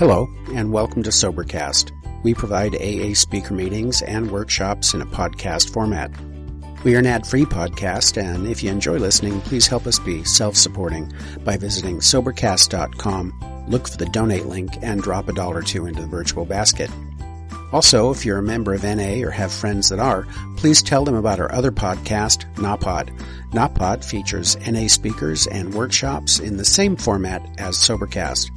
Hello, and welcome to Sobercast. We provide AA speaker meetings and workshops in a podcast format. We are an ad-free podcast, and if you enjoy listening, please help us be self-supporting by visiting Sobercast.com, look for the donate link, and drop $1 or $2 into the virtual basket. Also, if you're a member of NA or have friends that are, please tell them about our other podcast, NAPOD. NAPOD features NA speakers and workshops in the same format as Sobercast.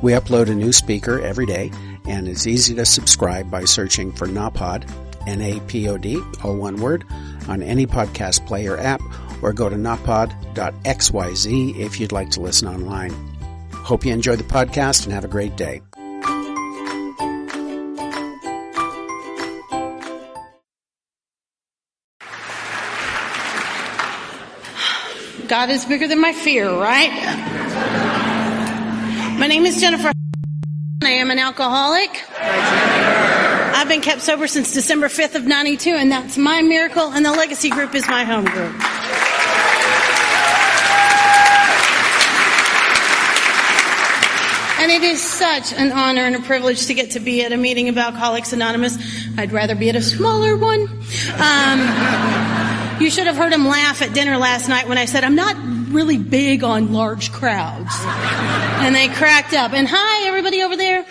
We upload a new speaker every day, and it's easy to subscribe by searching for NAPOD, N-A-P-O-D, all one word, on any podcast player app, or go to napod.xyz if you'd like to listen online. Hope you enjoy the podcast and have a great day. God is bigger than my fear, right? My name is Jennifer. I am an alcoholic. I've been kept sober since December 5th of 92, and that's my miracle, and the Legacy Group is my home group. And it is such an honor and a privilege to get to be at a meeting of Alcoholics Anonymous. I'd rather be at a smaller one. You should have heard him laugh at dinner last night when I said, I'm not really big on large crowds. And they cracked up. And hi, everybody over there.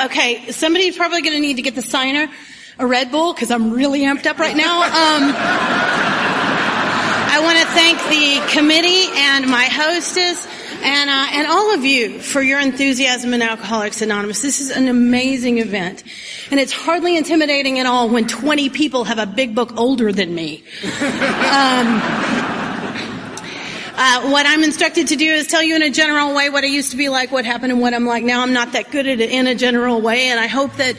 Okay, somebody's probably going to need to get the signer a Red Bull because I'm really amped up right now. I want to thank the committee and my hostess and all of you for your enthusiasm in Alcoholics Anonymous. This is an amazing event. And it's hardly intimidating at all when 20 people have a big book older than me. What I'm instructed to do is tell you in a general way what I used to be like, what happened, and what I'm like now. I'm not that good at it in a general way, and I hope that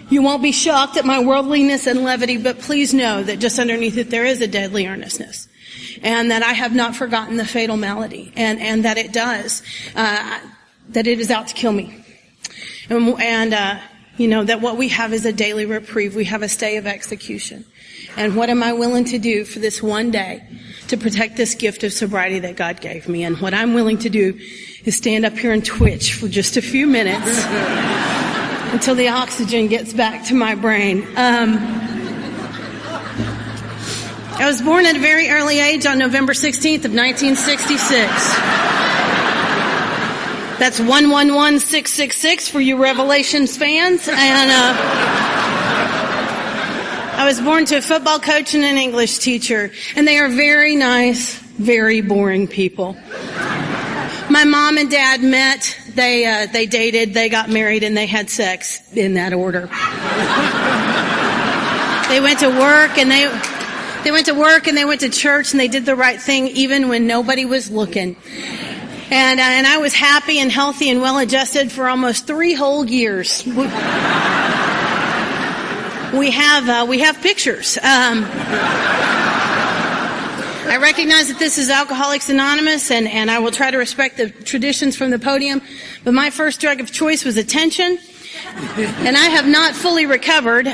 you won't be shocked at my worldliness and levity, but please know that just underneath it there is a deadly earnestness. And that I have not forgotten the fatal malady, and that it does, that it is out to kill me. That what we have is a daily reprieve. We have a stay of execution. And what am I willing to do for this one day to protect this gift of sobriety that God gave me? And what I'm willing to do is stand up here and twitch for just a few minutes until the oxygen gets back to my brain. I was born at a very early age on November 16th of 1966. That's 111666 for you Revelations fans. And I was born to a football coach and an English teacher. And they are very nice, very boring people. My mom and dad met, they dated, they got married, and they had sex in that order. They went to work and they went to church, and they did the right thing even when nobody was looking. And I was happy and healthy and well-adjusted for almost 3 whole years. We have pictures. I recognize that this is Alcoholics Anonymous, and I will try to respect the traditions from the podium. But my first drug of choice was attention, and I have not fully recovered.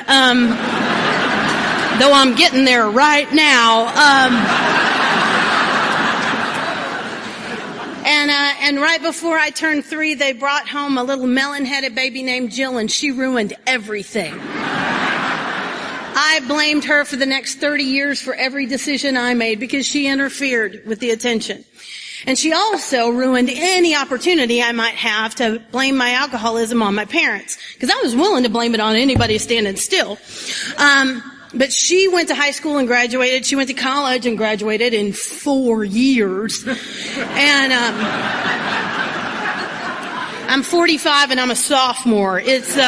Though I'm getting there right now. And right before I turned 3, they brought home a little melon-headed baby named Jill, and she ruined everything. I blamed her for the next 30 years for every decision I made because she interfered with the attention. And she also ruined any opportunity I might have to blame my alcoholism on my parents, because I was willing to blame it on anybody standing still. But she went to high school and graduated. She went to college and graduated in 4 years. And I'm 45 and I'm a sophomore. It's the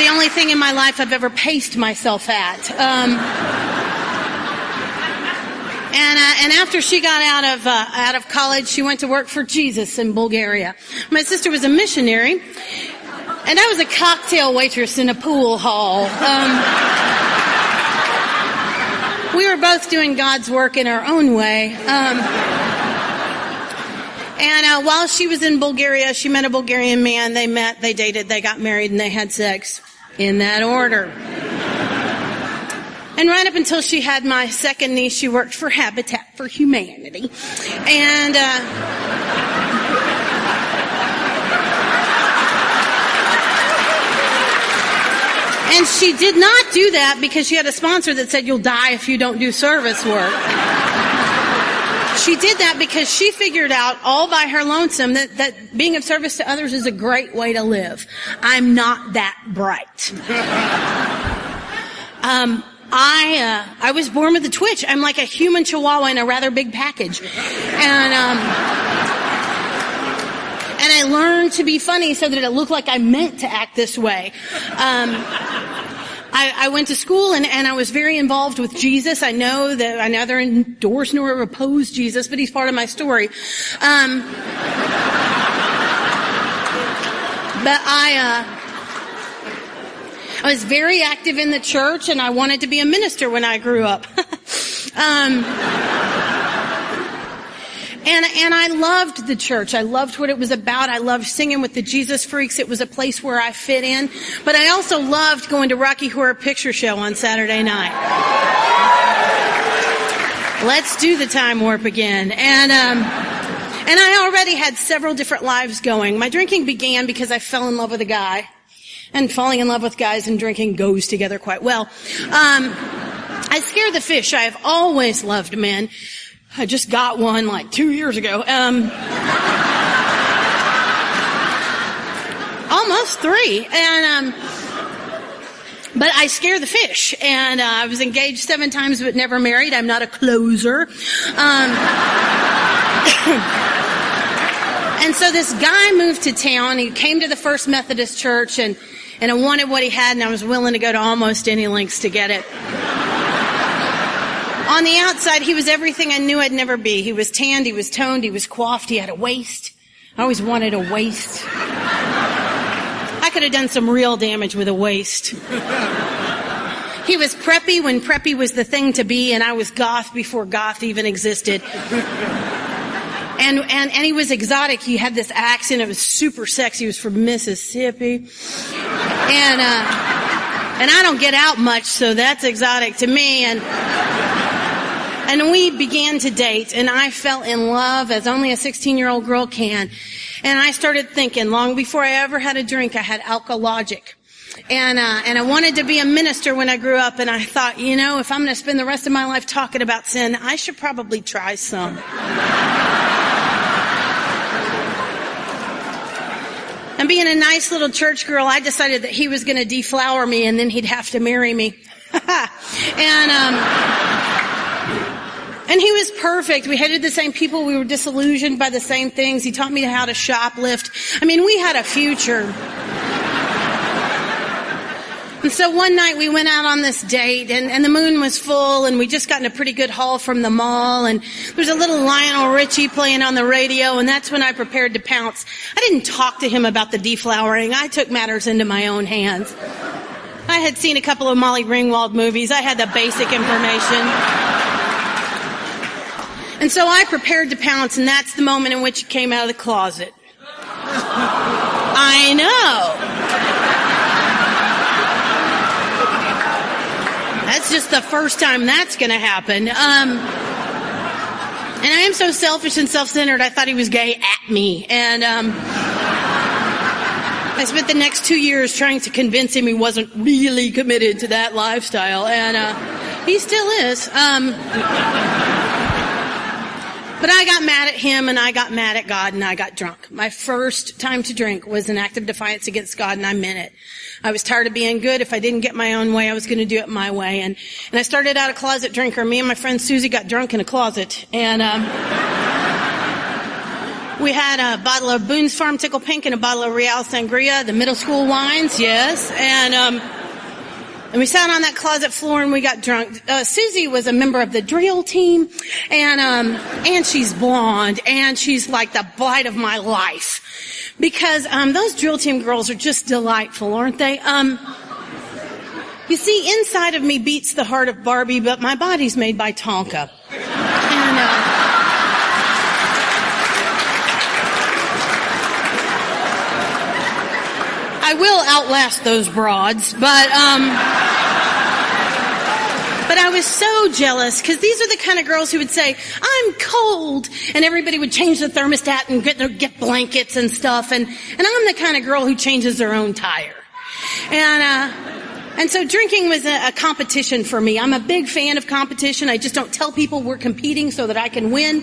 only thing in my life I've ever paced myself at. And after she got out of college, she went to work for Jesus in Bulgaria. My sister was a missionary, and I was a cocktail waitress in a pool hall. We were both doing God's work in our own way. And while she was in Bulgaria, she met a Bulgarian man. They met, they dated, they got married, and they had sex in that order. And right up until she had my second niece, she worked for Habitat for Humanity. And, and she did not do that because she had a sponsor that said, you'll die if you don't do service work. She did that because she figured out all by her lonesome that being of service to others is a great way to live. I'm not that bright. I was born with a twitch. I'm like a human chihuahua in a rather big package. And I learned to be funny so that it looked like I meant to act this way. I went to school and I was very involved with Jesus. I neither endorse nor oppose Jesus, but he's part of my story. But I was very active in the church and I wanted to be a minister when I grew up. And I loved the church. I loved what it was about. I loved singing with the Jesus Freaks. It was a place where I fit in. But I also loved going to Rocky Horror Picture Show on Saturday night. Let's do the time warp again. And I already had several different lives going. My drinking began because I fell in love with a guy. And falling in love with guys and drinking goes together quite well. I scare the fish. I have always loved men. I just got one like 2 years ago. Almost 3. And, but I scare the fish. And, I was engaged 7 times but never married. I'm not a closer. And so this guy moved to town. He came to the First Methodist Church and I wanted what he had and I was willing to go to almost any lengths to get it. On the outside, he was everything I knew I'd never be. He was tanned, he was toned, he was coiffed, he had a waist. I always wanted a waist. I could have done some real damage with a waist. He was preppy when preppy was the thing to be, and I was goth before goth even existed. And he was exotic. He had this accent. It was super sexy. He was from Mississippi. And I don't get out much, so that's exotic to me. And we began to date, and I fell in love as only a 16-year-old girl can. And I started thinking, long before I ever had a drink, I had alkalogic. And I wanted to be a minister when I grew up, and I thought, if I'm going to spend the rest of my life talking about sin, I should probably try some. And being a nice little church girl, I decided that he was going to deflower me, and then he'd have to marry me. And he was perfect. We hated the same people. We were disillusioned by the same things. He taught me how to shoplift. I mean, we had a future. And so one night we went out on this date and the moon was full and we just gotten a pretty good haul from the mall and there's a little Lionel Richie playing on the radio and that's when I prepared to pounce. I didn't talk to him about the deflowering. I took matters into my own hands. I had seen a couple of Molly Ringwald movies. I had the basic information. And so I prepared to pounce, and that's the moment in which it came out of the closet. I know. That's just the first time that's going to happen. And I am so selfish and self-centered, I thought he was gay at me. And I spent the next 2 years trying to convince him he wasn't really committed to that lifestyle. And he still is. But I got mad at him, and I got mad at God, and I got drunk. My first time to drink was an act of defiance against God, and I meant it. I was tired of being good. If I didn't get my own way, I was going to do it my way. And I started out a closet drinker. Me and my friend Susie got drunk in a closet. And we had a bottle of Boone's Farm Tickle Pink and a bottle of Real Sangria, the middle school wines, yes. And we sat on that closet floor and we got drunk. Susie was a member of the drill team, and she's blonde, and she's like the light of my life. Because those drill team girls are just delightful, aren't they? You see, inside of me beats the heart of Barbie, but my body's made by Tonka. And I will outlast those broads, but But I was so jealous because these are the kind of girls who would say, I'm cold. And everybody would change the thermostat and get blankets and stuff. And I'm the kind of girl who changes their own tire. And so drinking was a competition for me. I'm a big fan of competition. I just don't tell people we're competing so that I can win.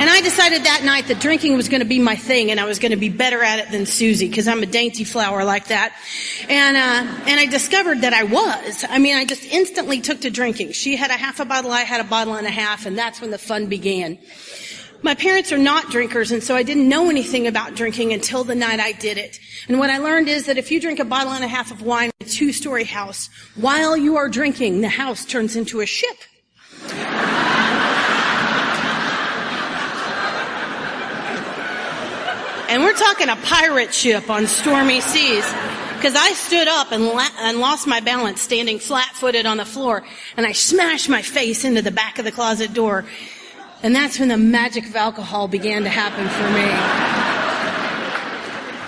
And I decided that night that drinking was going to be my thing, and I was going to be better at it than Susie, because I'm a dainty flower like that. And I discovered that I was. I mean, I just instantly took to drinking. She had a half a bottle, I had a bottle and a half, and that's when the fun began. My parents are not drinkers, and so I didn't know anything about drinking until the night I did it. And what I learned is that if you drink a bottle and a half of wine in a 2-story house, while you are drinking, the house turns into a ship. And we're talking a pirate ship on stormy seas. Because I stood up and lost my balance standing flat-footed on the floor, and I smashed my face into the back of the closet door. And that's when the magic of alcohol began to happen for me.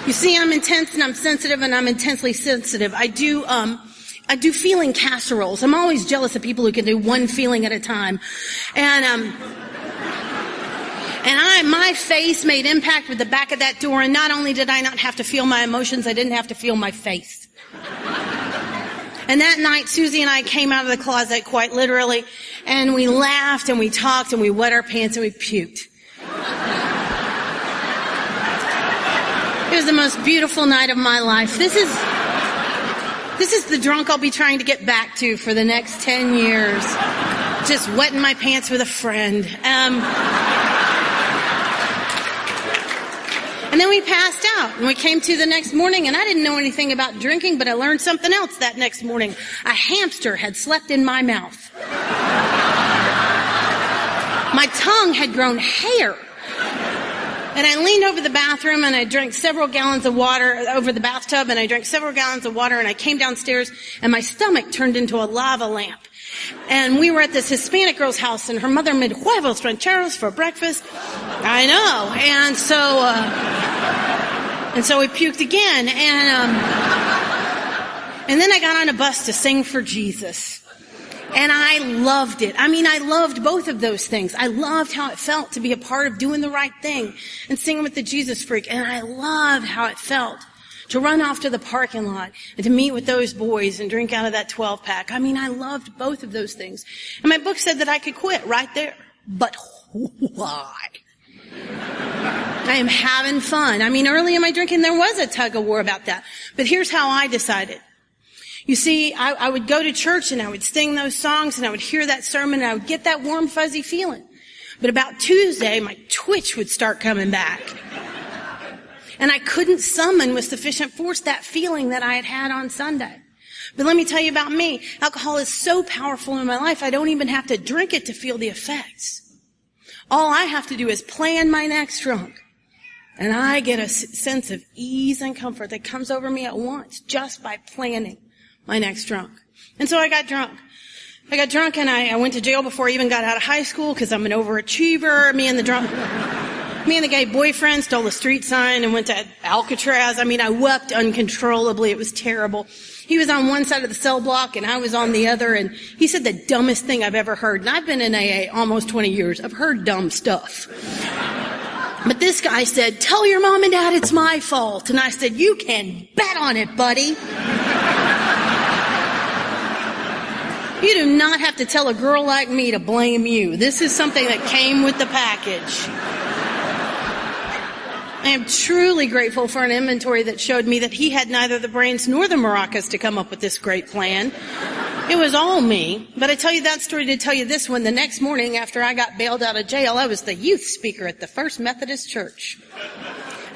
You see, I'm intense and I'm sensitive, and I'm intensely sensitive. I do feeling casseroles. I'm always jealous of people who can do one feeling at a time. And my face made impact with the back of that door, and not only did I not have to feel my emotions, I didn't have to feel my face. And that night, Susie and I came out of the closet, quite literally, and we laughed and we talked and we wet our pants and we puked. It was the most beautiful night of my life. This is the drunk I'll be trying to get back to for the next 10 years. Just wetting my pants with a friend. And then we passed out, and we came to the next morning, and I didn't know anything about drinking, but I learned something else that next morning. A hamster had slept in my mouth. My tongue had grown hair. And I leaned over the bathroom, and I drank several gallons of water over the bathtub, and I drank several gallons of water, and I came downstairs, and my stomach turned into a lava lamp. And we were at this Hispanic girl's house, and her mother made huevos rancheros for breakfast. I know. And so we puked again. And then I got on a bus to sing for Jesus. And I loved it. I mean, I loved both of those things. I loved how it felt to be a part of doing the right thing and singing with the Jesus Freak. And I loved how it felt to run off to the parking lot and to meet with those boys and drink out of that 12-pack. I mean, I loved both of those things. And my book said that I could quit right there. But why? I am having fun. I mean, early in my drinking, there was a tug of war about that. But here's how I decided. You see, I would go to church and I would sing those songs and I would hear that sermon and I would get that warm, fuzzy feeling. But about Tuesday, my twitch would start coming back. And I couldn't summon with sufficient force that feeling that I had had on Sunday. But let me tell you about me. Alcohol is so powerful in my life, I don't even have to drink it to feel the effects. All I have to do is plan my next drunk. And I get a sense of ease and comfort that comes over me at once just by planning my next drunk. And so I got drunk. And I went to jail before I even got out of high school because I'm an overachiever. Me and the gay boyfriend stole a street sign and went to Alcatraz. I mean, I wept uncontrollably. It was terrible. He was on one side of the cell block and I was on the other, and he said the dumbest thing I've ever heard. And I've been in AA almost 20 years. I've heard dumb stuff. But this guy said, "Tell your mom and dad it's my fault." And I said, "You can bet on it, buddy." You do not have to tell a girl like me to blame you. This is something that came with the package. I am truly grateful for an inventory that showed me that he had neither the brains nor the maracas to come up with this great plan. It was all me. But I tell you that story to tell you this one. The next morning after I got bailed out of jail, I was the youth speaker at the First Methodist Church.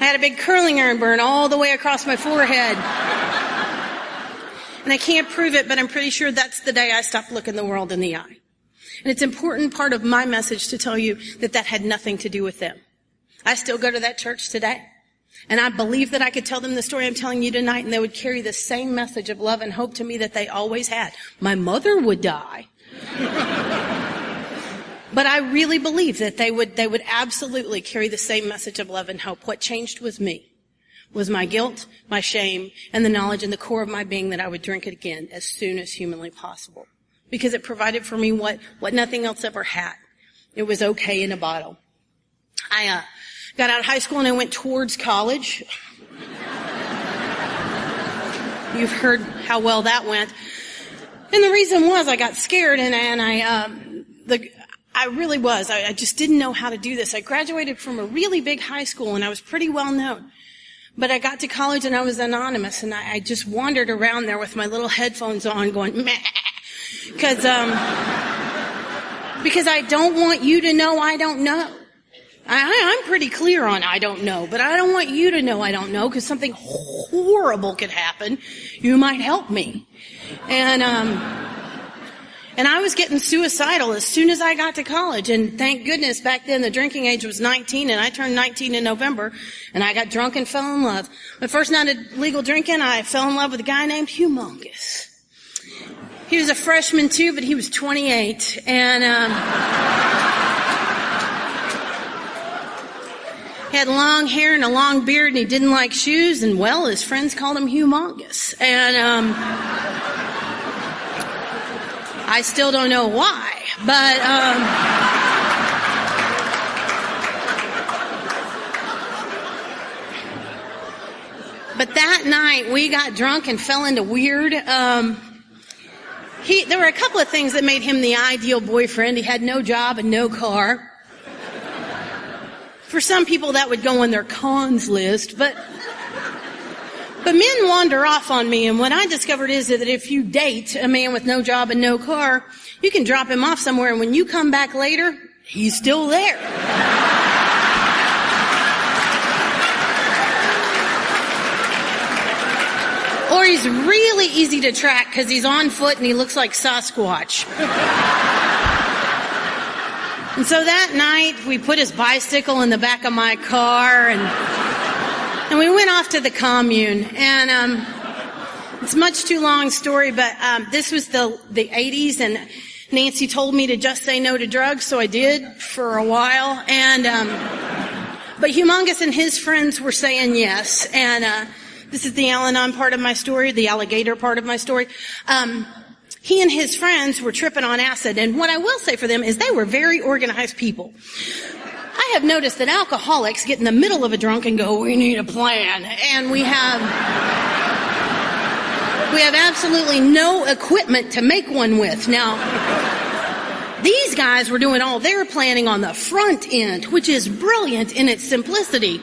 I had a big curling iron burn all the way across my forehead. And I can't prove it, but I'm pretty sure that's the day I stopped looking the world in the eye. And it's an important part of my message to tell you that that had nothing to do with them. I still go to that church today. And I believe that I could tell them the story I'm telling you tonight, and they would carry the same message of love and hope to me that they always had. My mother would die. But I really believe that they would absolutely carry the same message of love and hope. What changed was me. was my guilt, my shame, and the knowledge in the core of my being that I would drink it again as soon as humanly possible. Because it provided for me what nothing else ever had. It was okay in a bottle. I got out of high school and I went towards college. You've heard how well that went. And the reason was I got scared and I really was. I just didn't know how to do this. I graduated from a really big high school and I was pretty well known. But I got to college and I was anonymous and I just wandered around there with my little headphones on going, meh. Because I don't want you to know I don't know. I'm pretty clear on I don't know, but I don't want you to know I don't know because something horrible could happen. You might help me. And I was getting suicidal as soon as I got to college. And thank goodness back then the drinking age was 19 and I turned 19 in November and I got drunk and fell in love. My first night of legal drinking, I fell in love with a guy named Humongous. He was a freshman too, but he was 28 and, he had long hair and a long beard and he didn't like shoes and well, his friends called him Humongous. And, I still don't know why, but, but that night we got drunk and fell into weird, there were a couple of things that made him the ideal boyfriend. He had no job and no car. For some people that would go on their cons list, but men wander off on me, and what I discovered is that if you date a man with no job and no car, you can drop him off somewhere, and when you come back later, he's still there. Or he's really easy to track because he's on foot and he looks like Sasquatch. And so that night, we put his bicycle in the back of my car and we went off to the commune. And it's a much too long story, but this was the 80s, and Nancy told me to just say no to drugs, so I did for a while. And but Humongous and his friends were saying yes. And this is the Al-Anon part of my story, the alligator part of my story. He and his friends were tripping on acid, and what I will say for them is they were very organized people. I have noticed that alcoholics get in the middle of a drunk and go, we need a plan, and we have absolutely no equipment to make one with. Now, these guys were doing all their planning on the front end, which is brilliant in its simplicity.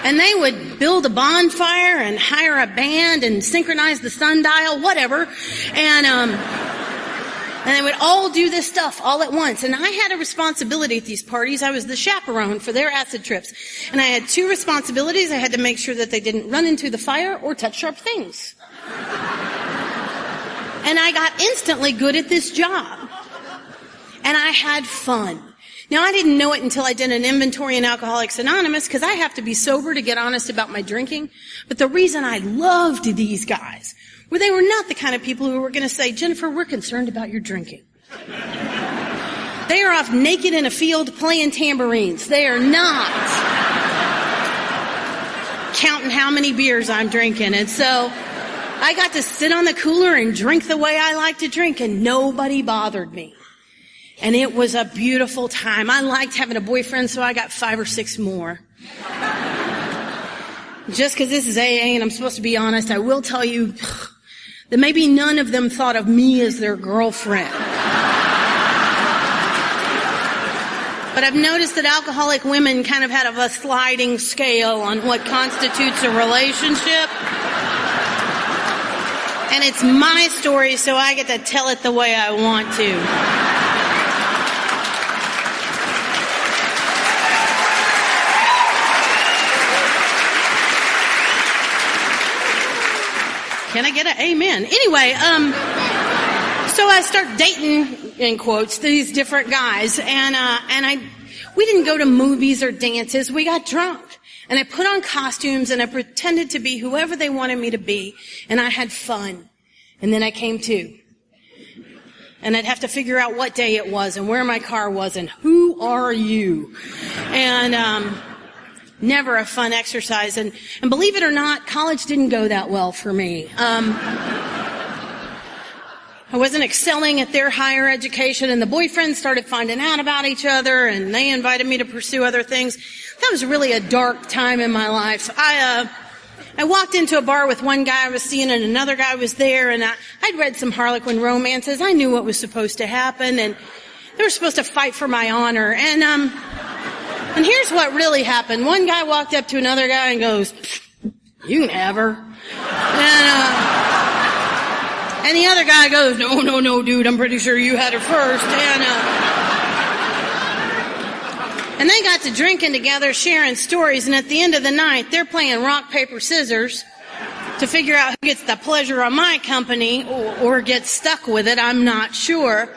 And they would build a bonfire and hire a band and synchronize the sundial, whatever. And they would all do this stuff all at once. And I had a responsibility at these parties. I was the chaperone for their acid trips. And I had two responsibilities. I had to make sure that they didn't run into the fire or touch sharp things. And I got instantly good at this job. And I had fun. Now, I didn't know it until I did an inventory in Alcoholics Anonymous, because I have to be sober to get honest about my drinking. But the reason I loved these guys were they were not the kind of people who were going to say, Jennifer, we're concerned about your drinking. They are off naked in a field playing tambourines. They are not counting how many beers I'm drinking. And so I got to sit on the cooler and drink the way I like to drink, and nobody bothered me. And it was a beautiful time. I liked having a boyfriend, so I got 5 or 6 more. Just because this is AA and I'm supposed to be honest, I will tell you that maybe none of them thought of me as their girlfriend. But I've noticed that alcoholic women kind of have a sliding scale on what constitutes a relationship. And it's my story, so I get to tell it the way I want to. Can I get an amen? Anyway, so I start dating, in quotes, these different guys, and we didn't go to movies or dances. We got drunk, and I put on costumes, and I pretended to be whoever they wanted me to be, and I had fun. And then I came to, and I'd have to figure out what day it was, and where my car was, and who are you? And Never a fun exercise. And believe it or not, college didn't go that well for me. I wasn't excelling at their higher education, and the boyfriends started finding out about each other, and they invited me to pursue other things. That was really a dark time in my life. I walked into a bar with one guy I was seeing, and another guy was there, and I'd read some Harlequin romances. I knew what was supposed to happen, and they were supposed to fight for my honor. And here's what really happened. One guy walked up to another guy and goes, "You can have her." And the other guy goes, No, dude, I'm pretty sure you had her first. And they got to drinking together, sharing stories, and at the end of the night, they're playing rock, paper, scissors to figure out who gets the pleasure of my company or gets stuck with it. I'm not sure.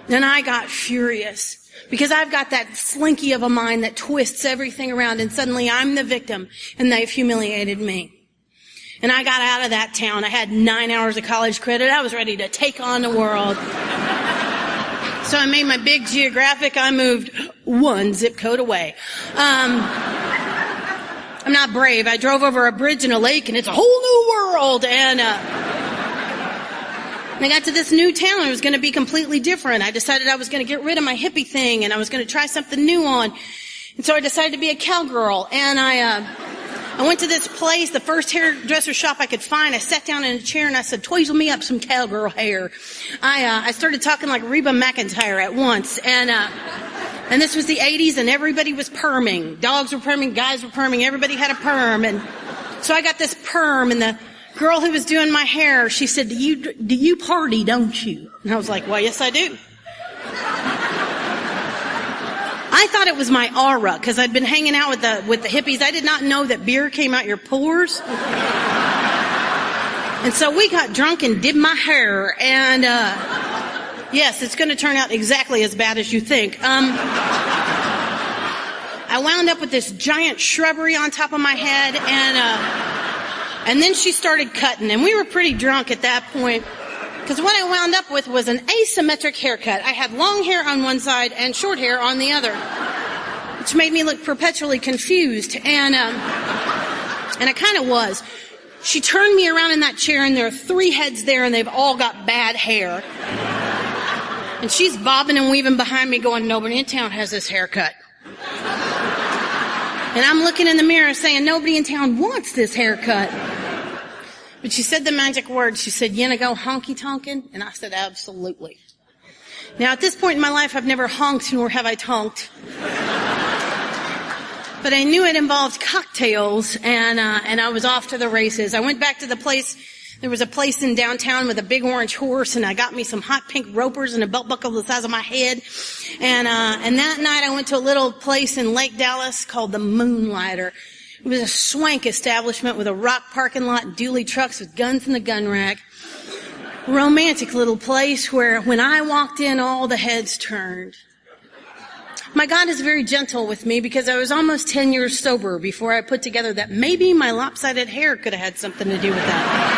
And I got furious. Because I've got that slinky of a mind that twists everything around, and suddenly I'm the victim, and they've humiliated me. And I got out of that town. I had 9 hours of college credit. I was ready to take on the world. So I made my big geographic. I moved one zip code away. I'm not brave. I drove over a bridge and a lake, and it's a whole new world. And I got to this new town. It was going to be completely different. I decided I was going to get rid of my hippie thing, and I was going to try something new on. And so I decided to be a cowgirl. And I went to this place, the first hairdresser shop I could find. I sat down in a chair and I said, "Twizzle me up some cowgirl hair." I started talking like Reba McEntire at once. And this was the 80s, and everybody was perming. Dogs were perming, guys were perming, everybody had a perm. And so I got this perm, and the girl who was doing my hair, she said, do you party, don't you? And I was like, "Well, yes, I do." I thought it was my aura, because I'd been hanging out with the hippies. I did not know that beer came out your pores. And so we got drunk and did my hair, and yes, it's going to turn out exactly as bad as you think. I wound up with this giant shrubbery on top of my head, and then she started cutting, and we were pretty drunk at that point, because what I wound up with was an asymmetric haircut. I had long hair on one side and short hair on the other, which made me look perpetually confused, and I kind of was. She turned me around in that chair, and there are 3 heads there, and they've all got bad hair. And she's bobbing and weaving behind me going, "Nobody in town has this haircut." And I'm looking in the mirror saying, "Nobody in town wants this haircut." But she said the magic word. She said, "You gonna go honky-tonkin'?" And I said, "Absolutely." Now, at this point in my life, I've never honked, nor have I tonked. But I knew it involved cocktails, and I was off to the races. I went back to the place. There was a place in downtown with a big orange horse, and I got me some hot pink ropers and a belt buckle the size of my head. And that night I went to a little place in Lake Dallas called the Moonlighter. It was a swank establishment with a rock parking lot and dually trucks with guns in the gun rack. Romantic little place where when I walked in, all the heads turned. My God is very gentle with me, because I was almost 10 years sober before I put together that maybe my lopsided hair could have had something to do with that.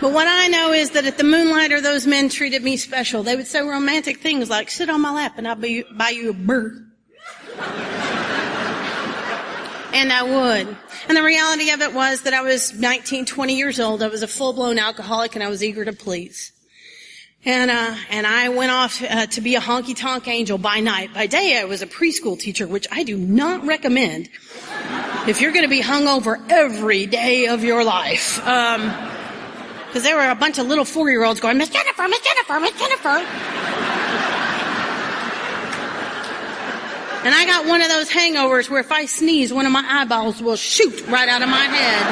But what I know is that at the Moonlighter, those men treated me special. They would say romantic things like, "Sit on my lap and I'll buy you a burr." And I would. And the reality of it was that I was 19, 20 years old. I was a full-blown alcoholic, and I was eager to please. And I went off to be a honky-tonk angel by night. By day, I was a preschool teacher, which I do not recommend if you're going to be hungover every day of your life. Because there were a bunch of little 4-year-olds going, "Miss Jennifer, Miss Jennifer, Miss Jennifer." And I got one of those hangovers where if I sneeze, one of my eyeballs will shoot right out of my head.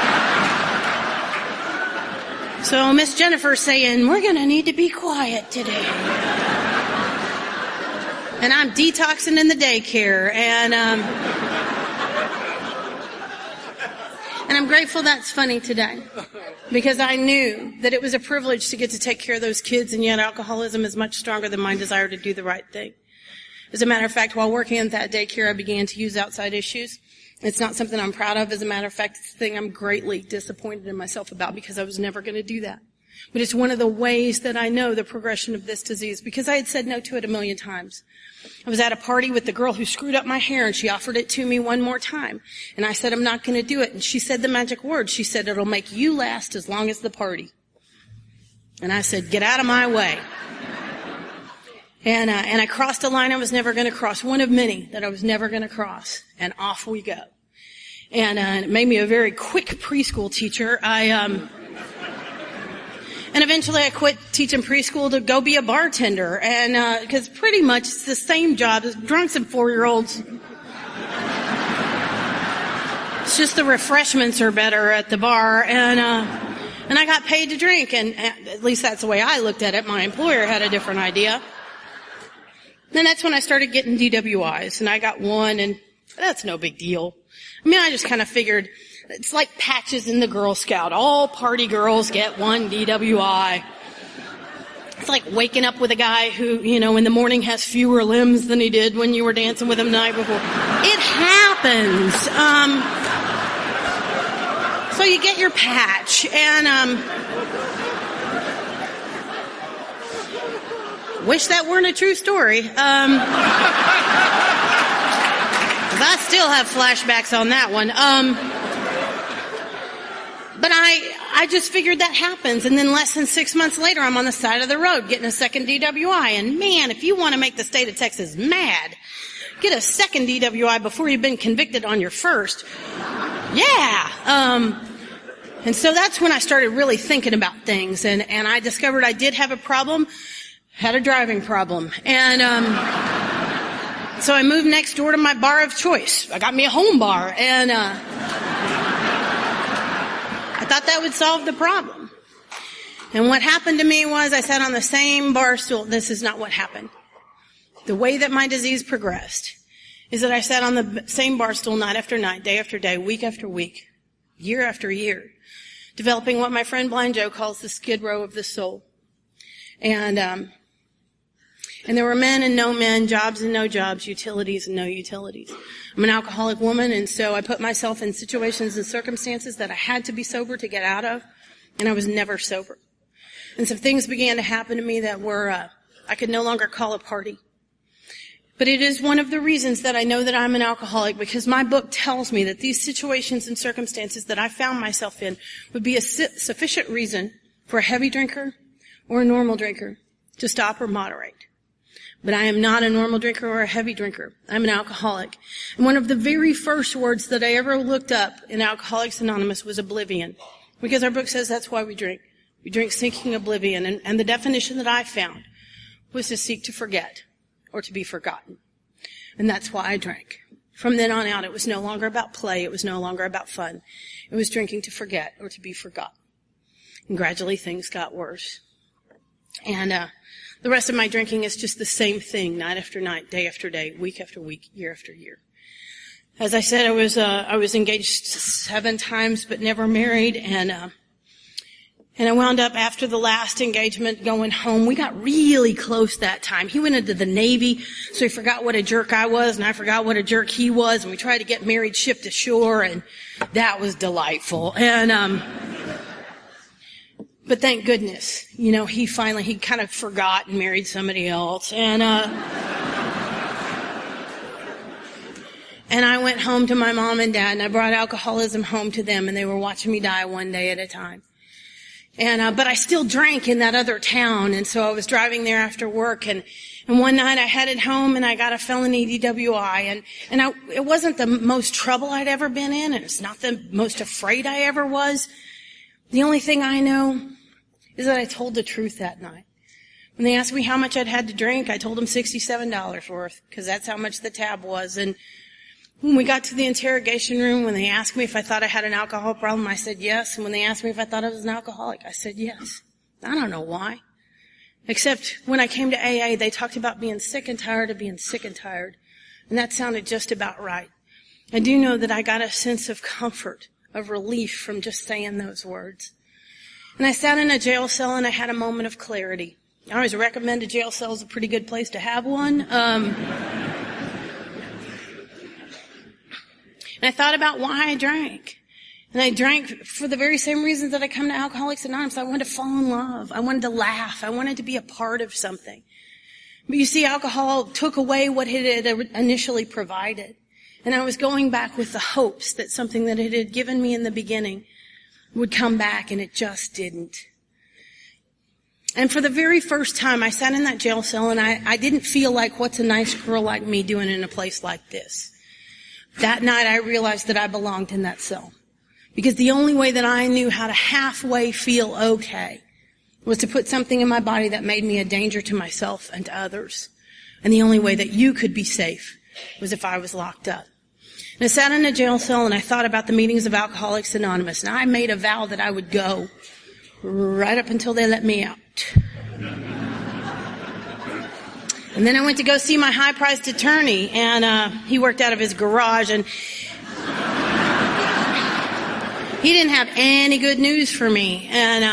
So Miss Jennifer's saying, "We're going to need to be quiet today." And I'm detoxing in the daycare, and I'm grateful that's funny today, because I knew that it was a privilege to get to take care of those kids, and yet alcoholism is much stronger than my desire to do the right thing. As a matter of fact, while working at that daycare, I began to use outside issues. It's not something I'm proud of. As a matter of fact, it's a thing I'm greatly disappointed in myself about, because I was never going to do that. But it's one of the ways that I know the progression of this disease, because I had said no to it 1,000,000 times. I was at a party with the girl who screwed up my hair, and she offered it to me one more time. And I said, I'm not going to do it. And she said the magic word. She said, it'll make you last as long as the party. And I said, get out of my way. And I crossed a line I was never going to cross, one of many that I was never going to cross. And off we go. And it made me a very quick preschool teacher. And eventually I quit teaching preschool to go be a bartender. And, because pretty much it's the same job as drunks and 4-year-olds. It's just the refreshments are better at the bar. And I got paid to drink. And at least that's the way I looked at it. My employer had a different idea. Then that's when I started getting DWIs. And I got one, and that's no big deal. I mean, I just kind of figured it's like patches in the Girl Scout. All party girls get one DWI. It's like waking up with a guy who, in the morning has fewer limbs than he did when you were dancing with him the night before. It happens. So you get your patch, and wish that weren't a true story. I still have flashbacks on that one. But I just figured that happens. And then less than 6 months later, I'm on the side of the road getting a second DWI. And man, if you want to make the state of Texas mad, get a second DWI before you've been convicted on your first. Yeah. And so that's when I started really thinking about things. And I discovered I did have a problem, had a driving problem. And, so I moved next door to my bar of choice. I got me a home bar, and I thought that would solve the problem. And what happened to me was I sat on the same bar stool. This is not what happened. The way that my disease progressed is that I sat on the same bar stool night after night, day after day, week after week, year after year, developing what my friend Blind Joe calls the skid row of the soul. And there were men and no men, jobs and no jobs, utilities and no utilities. I'm an alcoholic woman, and so I put myself in situations and circumstances that I had to be sober to get out of, and I was never sober. And some things began to happen to me that were, I could no longer call a party. But it is one of the reasons that I know that I'm an alcoholic, because my book tells me that these situations and circumstances that I found myself in would be a sufficient reason for a heavy drinker or a normal drinker to stop or moderate. But I am not a normal drinker or a heavy drinker. I'm an alcoholic. And one of the very first words that I ever looked up in Alcoholics Anonymous was oblivion. Because our book says that's why we drink. We drink seeking oblivion. And the definition that I found was to seek to forget or to be forgotten. And that's why I drank. From then on out, it was no longer about play. It was no longer about fun. It was drinking to forget or to be forgotten. And gradually things got worse. And, the rest of my drinking is just the same thing, night after night, day after day, week after week, year after year. As I said, I was engaged 7 times, but never married, and I wound up after the last engagement going home. We got really close that time. He went into the Navy, so he forgot what a jerk I was, and I forgot what a jerk he was, and we tried to get married, shipped ashore, and that was delightful. And, but thank goodness, he kind of forgot and married somebody else. And I went home to my mom and dad, and I brought alcoholism home to them, and they were watching me die one day at a time. And, but I still drank in that other town, and so I was driving there after work, and one night I headed home and I got a felony DWI, and it wasn't the most trouble I'd ever been in, and it's not the most afraid I ever was. The only thing I know is that I told the truth that night. When they asked me how much I'd had to drink, I told them $67 worth, because that's how much the tab was. And when we got to the interrogation room, when they asked me if I thought I had an alcohol problem, I said yes. And when they asked me if I thought I was an alcoholic, I said yes. I don't know why. Except when I came to AA, they talked about being sick and tired of being sick and tired. And that sounded just about right. I do know that I got a sense of comfort, of relief from just saying those words. And I sat in a jail cell and I had a moment of clarity. I always recommend a jail cell is a pretty good place to have one. And I thought about why I drank. And I drank for the very same reasons that I come to Alcoholics Anonymous. I wanted to fall in love. I wanted to laugh. I wanted to be a part of something. But you see, alcohol took away what it had initially provided. And I was going back with the hopes that something that it had given me in the beginning would come back, and it just didn't. And for the very first time, I sat in that jail cell, and I didn't feel like, what's a nice girl like me doing in a place like this? That night, I realized that I belonged in that cell. Because the only way that I knew how to halfway feel okay was to put something in my body that made me a danger to myself and to others. And the only way that you could be safe was if I was locked up. And I sat in a jail cell and I thought about the meetings of Alcoholics Anonymous. And I made a vow that I would go right up until they let me out. And then I went to go see my high-priced attorney, and he worked out of his garage, and he didn't have any good news for me. And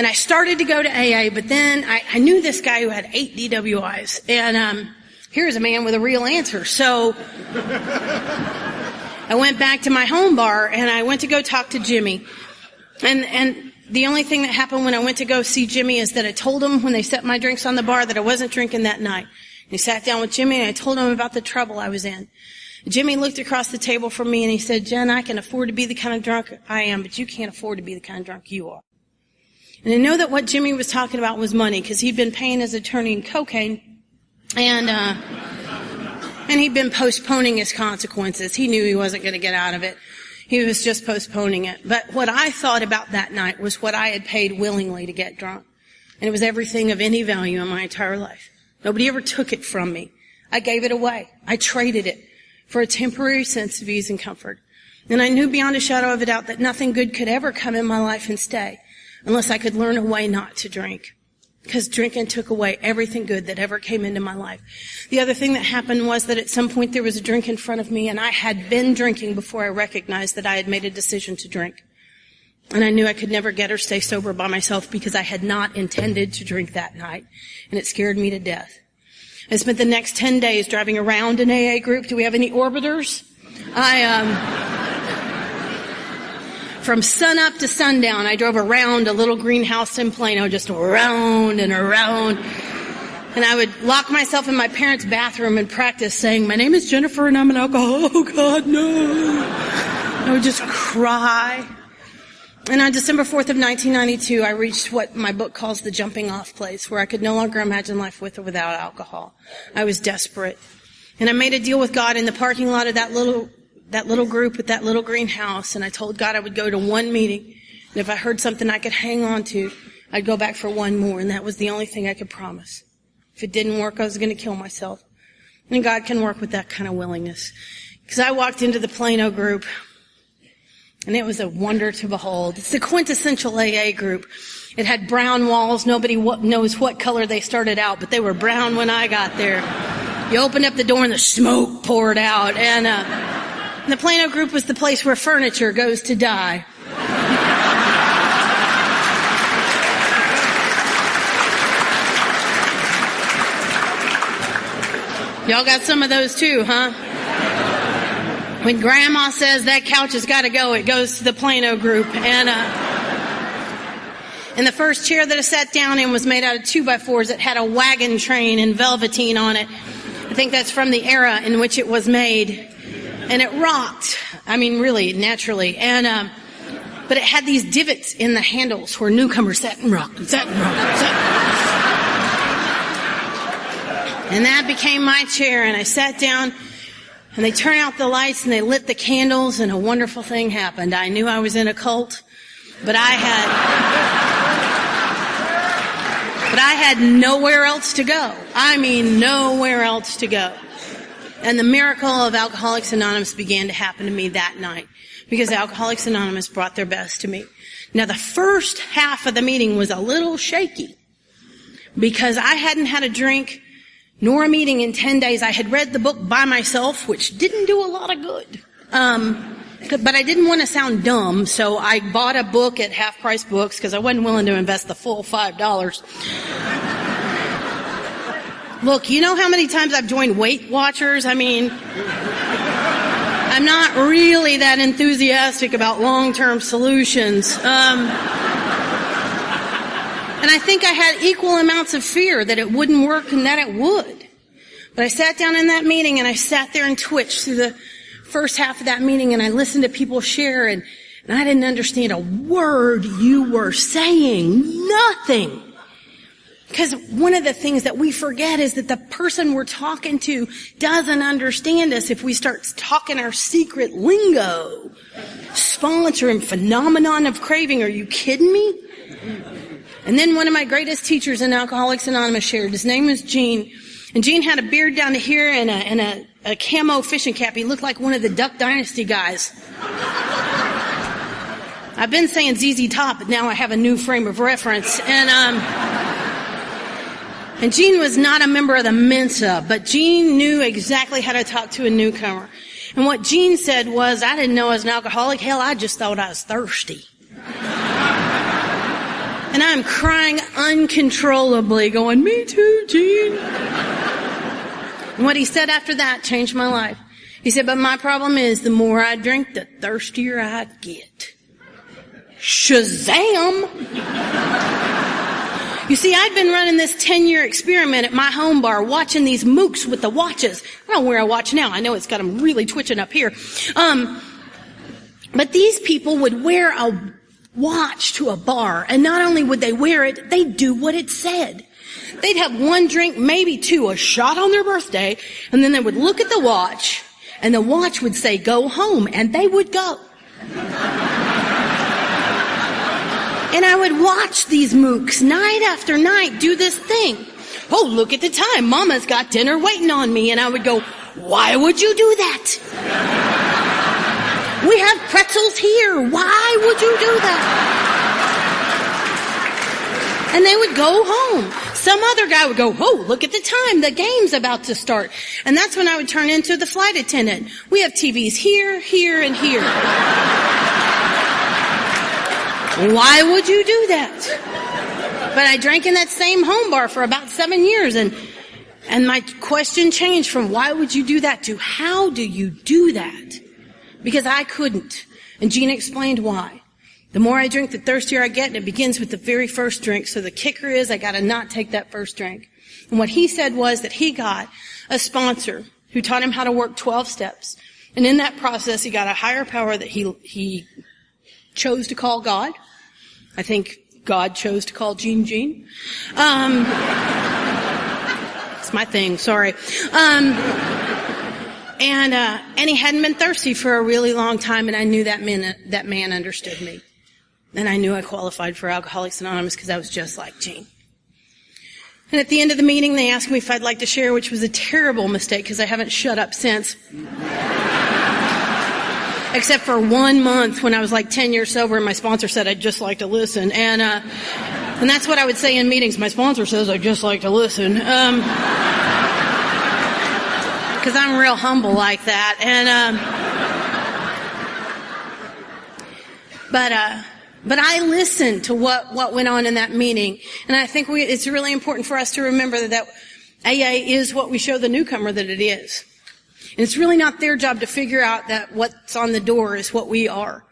I started to go to AA, but then I knew this guy who had 8 DWIs. And here's a man with a real answer. So I went back to my home bar, and I went to go talk to Jimmy. And the only thing that happened when I went to go see Jimmy is that I told him when they set my drinks on the bar that I wasn't drinking that night. And he sat down with Jimmy, and I told him about the trouble I was in. Jimmy looked across the table from me and he said, Jen, I can afford to be the kind of drunk I am, but you can't afford to be the kind of drunk you are. And I know that what Jimmy was talking about was money, because he'd been paying his attorney in cocaine, and he'd been postponing his consequences. He knew he wasn't going to get out of it. He was just postponing it. But what I thought about that night was what I had paid willingly to get drunk. And it was everything of any value in my entire life. Nobody ever took it from me. I gave it away. I traded it for a temporary sense of ease and comfort. And I knew beyond a shadow of a doubt that nothing good could ever come in my life and stay unless I could learn a way not to drink. Because drinking took away everything good that ever came into my life. The other thing that happened was that at some point there was a drink in front of me, and I had been drinking before I recognized that I had made a decision to drink. And I knew I could never get or stay sober by myself because I had not intended to drink that night. And it scared me to death. I spent the next 10 days driving around an AA group. Do we have any orbiters? From sun up to sundown, I drove around a little greenhouse in Plano, just around and around. And I would lock myself in my parents' bathroom and practice saying, my name is Jennifer and I'm an alcoholic. Oh, God, no. I would just cry. And on December 4th of 1992, I reached what my book calls the jumping off place, where I could no longer imagine life with or without alcohol. I was desperate. And I made a deal with God in the parking lot of that little group at that little greenhouse, and I told God I would go to one meeting, and if I heard something I could hang on to, I'd go back for one more, and that was the only thing I could promise. If it didn't work, I was going to kill myself. And God can work with that kind of willingness. Because I walked into the Plano group, and it was a wonder to behold. It's the quintessential AA group. It had brown walls. Nobody knows what color they started out, but they were brown when I got there. You opened up the door and the smoke poured out, and the Plano group was the place where furniture goes to die. Y'all got some of those too, huh? When Grandma says that couch has got to go, it goes to the Plano group. And the first chair that I sat down in was made out of 2x4s. It had a wagon train and velveteen on it. I think that's from the era in which it was made. And it rocked. I mean, really, naturally. And, but it had these divots in the handles where newcomers sat and rocked and sat and rocked and sat and rocked. And that became my chair, and I sat down, and they turned out the lights and they lit the candles, and a wonderful thing happened. I knew I was in a cult, but I had nowhere else to go. I mean, nowhere else to go. And the miracle of Alcoholics Anonymous began to happen to me that night, because Alcoholics Anonymous brought their best to me. Now, the first half of the meeting was a little shaky, because I hadn't had a drink nor a meeting in 10 days. I had read the book by myself, which didn't do a lot of good. But I didn't want to sound dumb, so I bought a book at Half Price Books because I wasn't willing to invest the full $5. Look, you know how many times I've joined Weight Watchers? I mean, I'm not really that enthusiastic about long-term solutions. And I think I had equal amounts of fear that it wouldn't work and that it would. But I sat down in that meeting and I sat there and twitched through the first half of that meeting and I listened to people share and I didn't understand a word you were saying. Nothing. Because one of the things that we forget is that the person we're talking to doesn't understand us if we start talking our secret lingo. Sponsor and phenomenon of craving. Are you kidding me? And then one of my greatest teachers in Alcoholics Anonymous shared. His name was Gene. And Gene had a beard down to here and a camo fishing cap. He looked like one of the Duck Dynasty guys. I've been saying ZZ Top, but now I have a new frame of reference. And Gene was not a member of the Mensa, but Gene knew exactly how to talk to a newcomer. And what Gene said was, I didn't know I was an alcoholic. Hell, I just thought I was thirsty. And I'm crying uncontrollably, going, me too, Gene. And what he said after that changed my life. He said, but my problem is the more I drink, the thirstier I get. Shazam! You see, I'd been running this 10-year experiment at my home bar, watching these mooks with the watches. I don't wear a watch now. I know it's got them really twitching up here. But these people would wear a watch to a bar, and not only would they wear it, they'd do what it said. They'd have one drink, maybe two, a shot on their birthday, and then they would look at the watch, and the watch would say, go home, and they would go. And I would watch these mooks night after night do this thing. Oh, look at the time. Mama's got dinner waiting on me. And I would go, why would you do that? We have pretzels here. Why would you do that? And they would go home. Some other guy would go, oh, look at the time. The game's about to start. And that's when I would turn into the flight attendant. We have TVs here, here, and here. Why would you do that? But I drank in that same home bar for about 7 years, and my question changed from why would you do that to how do you do that? Because I couldn't. And Gene explained why. The more I drink, the thirstier I get, and it begins with the very first drink. So the kicker is I gotta not take that first drink. And what he said was that he got a sponsor who taught him how to work 12 steps. And in that process, he got a higher power that he chose to call God. I think God chose to call Gene. It's my thing, sorry. And he hadn't been thirsty for a really long time, and I knew that man understood me. And I knew I qualified for Alcoholics Anonymous because I was just like Gene. And at the end of the meeting, they asked me if I'd like to share, which was a terrible mistake because I haven't shut up since. Except for 1 month when I was like 10 years sober and my sponsor said I'd just like to listen. And that's what I would say in meetings. My sponsor says I'd just like to listen. Because I'm real humble like that. But I listened to what went on in that meeting. And I think it's really important for us to remember that AA is what we show the newcomer that it is. And it's really not their job to figure out that what's on the door is what we are.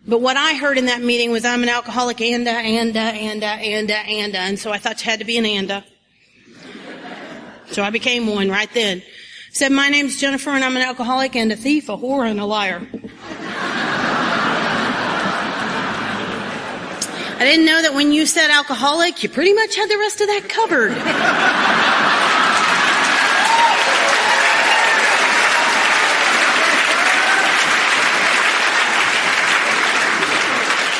But what I heard in that meeting was I'm an alcoholic and so I thought you had to be an anda. So I became one right then. Said, my name's Jennifer and I'm an alcoholic and a thief, a whore, and a liar. I didn't know that when you said alcoholic, you pretty much had the rest of that covered.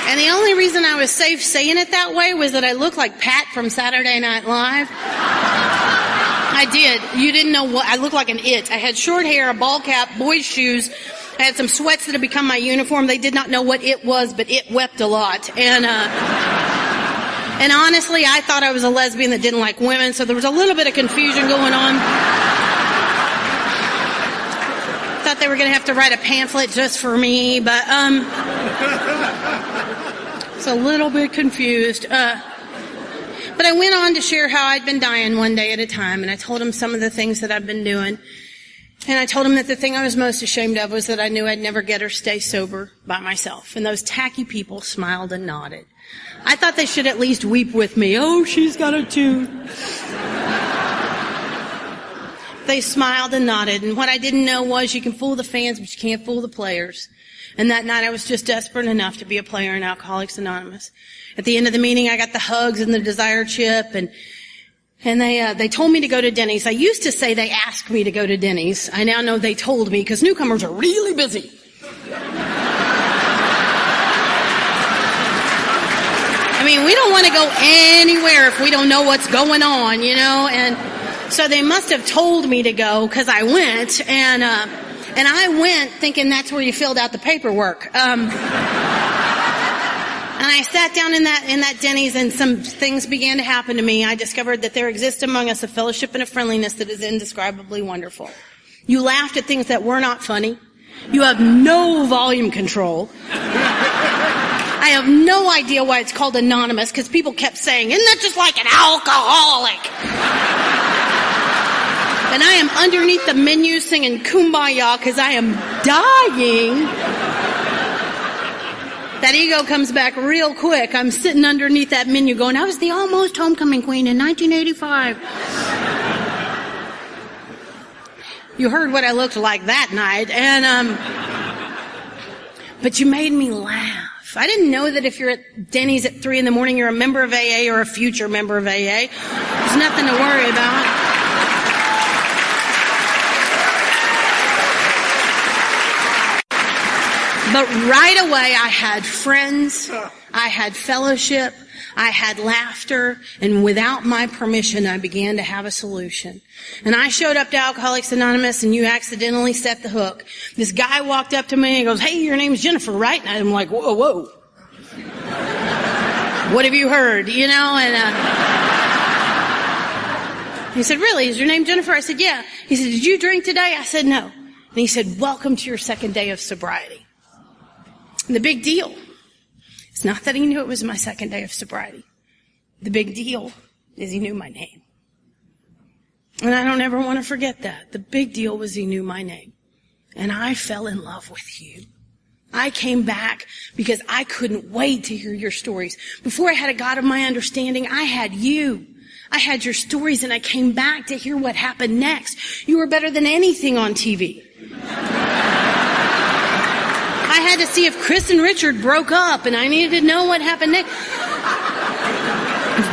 And the only reason I was safe saying it that way was that I looked like Pat from Saturday Night Live. I did. You didn't know what, I looked like an it. I had short hair, a ball cap, boys' shoes. I had some sweats that had become my uniform. They did not know what it was, but it wept a lot. And honestly, I thought I was a lesbian that didn't like women, so there was a little bit of confusion going on. Thought they were going to have to write a pamphlet just for me, but it's a little bit confused. But I went on to share how I'd been dying one day at a time, and I told him some of the things that I've been doing. And I told him that the thing I was most ashamed of was that I knew I'd never get or stay sober by myself. And those tacky people smiled and nodded. I thought they should at least weep with me. Oh, she's got a tooth. They smiled and nodded. And what I didn't know was you can fool the fans, but you can't fool the players. And that night I was just desperate enough to be a player in Alcoholics Anonymous. At the end of the meeting, I got the hugs and the desire chip, and they told me to go to Denny's. I used to say they asked me to go to Denny's. I now know they told me, because newcomers are really busy. I mean, we don't want to go anywhere if we don't know what's going on, and so they must have told me to go, because I went, and I went thinking that's where you filled out the paperwork. And I sat down in that Denny's, and some things began to happen to me. I discovered that there exists among us a fellowship and a friendliness that is indescribably wonderful. You laughed at things that were not funny. You have no volume control. I have no idea why it's called anonymous, because people kept saying, isn't that just like an alcoholic? And I am underneath the menu singing Kumbaya because I am dying. That ego comes back real quick. I'm sitting underneath that menu going, I was the almost homecoming queen in 1985. You heard what I looked like that night. But you made me laugh. I didn't know that if you're at Denny's at 3 a.m, you're a member of AA or a future member of AA. There's nothing to worry about. But right away, I had friends, I had fellowship, I had laughter, and without my permission, I began to have a solution. And I showed up to Alcoholics Anonymous, and you accidentally set the hook. This guy walked up to me and goes, hey, your name's Jennifer, right? And I'm like, whoa. What have you heard? And he said, really, is your name Jennifer? I said, yeah. He said, did you drink today? I said, no. And he said, welcome to your second day of sobriety. And the big deal, it's not that he knew it was my second day of sobriety. The big deal is he knew my name. And I don't ever want to forget that. The big deal was he knew my name. And I fell in love with you. I came back because I couldn't wait to hear your stories. Before I had a God of my understanding, I had you. I had your stories, and I came back to hear what happened next. You were better than anything on TV. I had to see if Chris and Richard broke up, and I needed to know what happened next.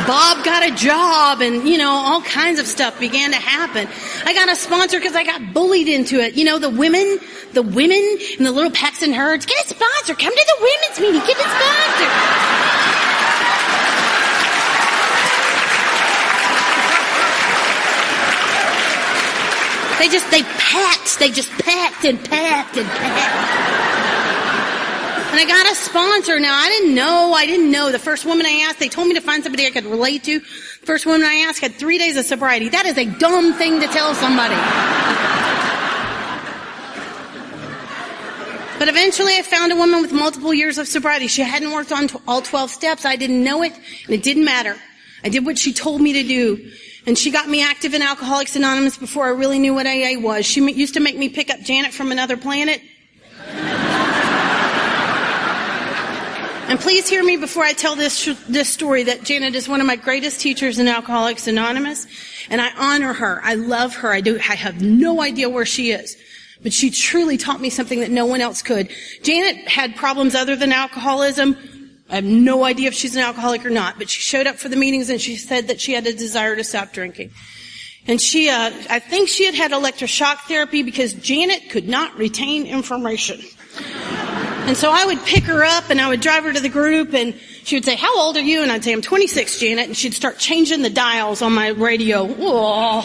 Bob got a job, and, all kinds of stuff began to happen. I got a sponsor because I got bullied into it. The women and the little pecks and herds, get a sponsor, come to the women's meeting, get a sponsor. They just packed and packed. And I got a sponsor. Now, I didn't know. The first woman I asked, they told me to find somebody I could relate to. The first woman I asked had 3 days of sobriety. That is a dumb thing to tell somebody. But eventually I found a woman with multiple years of sobriety. She hadn't worked on all 12 steps. I didn't know it, and it didn't matter. I did what she told me to do. And she got me active in Alcoholics Anonymous before I really knew what AA was. She used to make me pick up Janet from another planet. And please hear me before I tell this story, that Janet is one of my greatest teachers in Alcoholics Anonymous, and I honor her. I love her. I have no idea where she is, but she truly taught me something that no one else could. Janet had problems other than alcoholism. I have no idea if she's an alcoholic or not, but she showed up for the meetings and she said that she had a desire to stop drinking. And I think she had electroshock therapy because Janet could not retain information. And so I would pick her up and I would drive her to the group, and she would say, how old are you? And I'd say, I'm 26, Janet. And she'd start changing the dials on my radio. Whoa.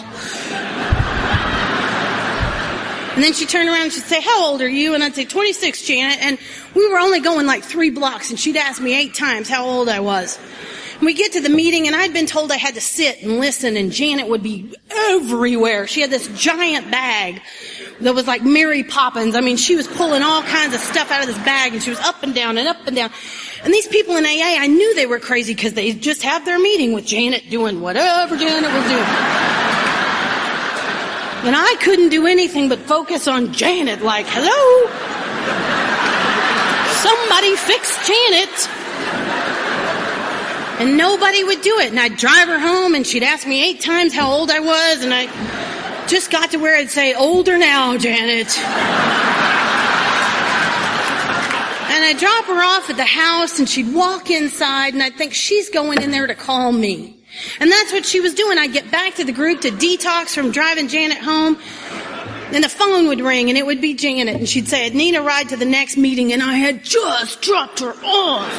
And then she'd turn around and she'd say, how old are you? And I'd say, 26, Janet. And we were only going like 3 blocks, and she'd ask me 8 times how old I was. And we get to the meeting, and I'd been told I had to sit and listen, and Janet would be everywhere. She had this giant bag that was like Mary Poppins. I mean, she was pulling all kinds of stuff out of this bag, and she was up and down and up and down. And these people in AA, I knew they were crazy because they just have their meeting with Janet doing whatever Janet was doing. And I couldn't do anything but focus on Janet, like, hello? Somebody fix Janet. And nobody would do it. And I'd drive her home, and she'd ask me 8 times how old I was, and I just got to where I'd say, older now, Janet. And I'd drop her off at the house, and she'd walk inside, and I'd think she's going in there to call me. And that's what she was doing. I'd get back to the group to detox from driving Janet home, and the phone would ring, and it would be Janet, and she'd say, I'd need a ride to the next meeting, and I had just dropped her off.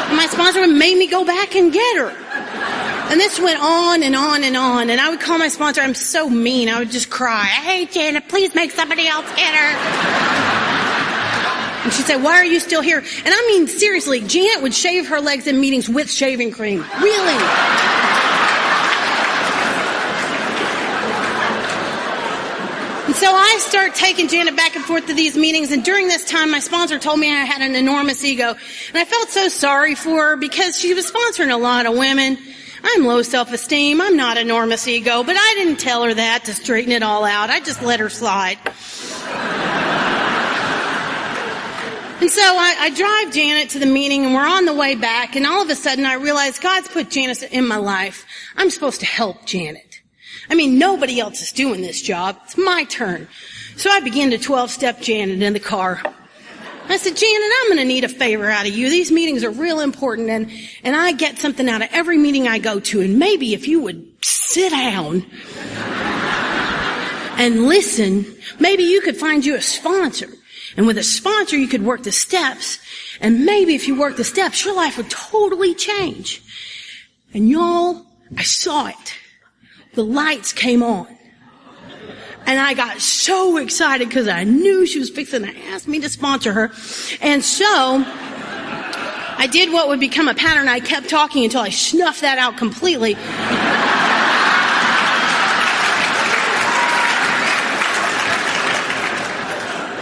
And my sponsor would make me go back and get her. And this went on and on and on, and I would call my sponsor. I'm so mean. I would just cry. Hey, Janet, please make somebody else get her. And she'd say, why are you still here? And I mean, seriously, Janet would shave her legs in meetings with shaving cream. Really. And so I start taking Janet back and forth to these meetings, and during this time, my sponsor told me I had an enormous ego. And I felt so sorry for her because she was sponsoring a lot of women. I'm low self-esteem. I'm not enormous ego, but I didn't tell her that to straighten it all out. I just let her slide. And so I drive Janet to the meeting, and we're on the way back, and all of a sudden I realize God's put Janet in my life. I'm supposed to help Janet. I mean, nobody else is doing this job. It's my turn. So I began to 12-step Janet in the car. I said, Janet, I'm going to need a favor out of you. These meetings are real important, and I get something out of every meeting I go to, and maybe if you would sit down and listen, maybe you could find you a sponsor. And with a sponsor, you could work the steps. And maybe if you work the steps, your life would totally change. And y'all, I saw it. The lights came on. And I got so excited because I knew she was fixing to ask me to sponsor her. And so I did what would become a pattern. I kept talking until I snuffed that out completely.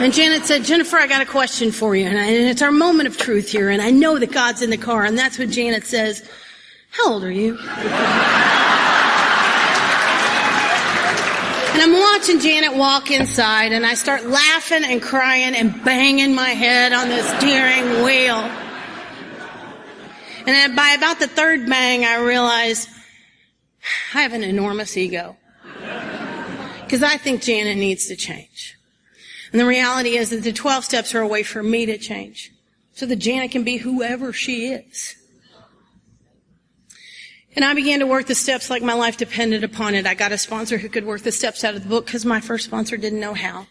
And Janet said, Jennifer, I got a question for you. And it's our moment of truth here. And I know that God's in the car. And that's what Janet says. How old are you? And I'm watching Janet walk inside. And I start laughing and crying and banging my head on the steering wheel. And by about the third bang, I realize I have an enormous ego. Because I think Janet needs to change. And the reality is that the 12 steps are a way for me to change so that Janet can be whoever she is. And I began to work the steps like my life depended upon it. I got a sponsor who could work the steps out of the book because my first sponsor didn't know how.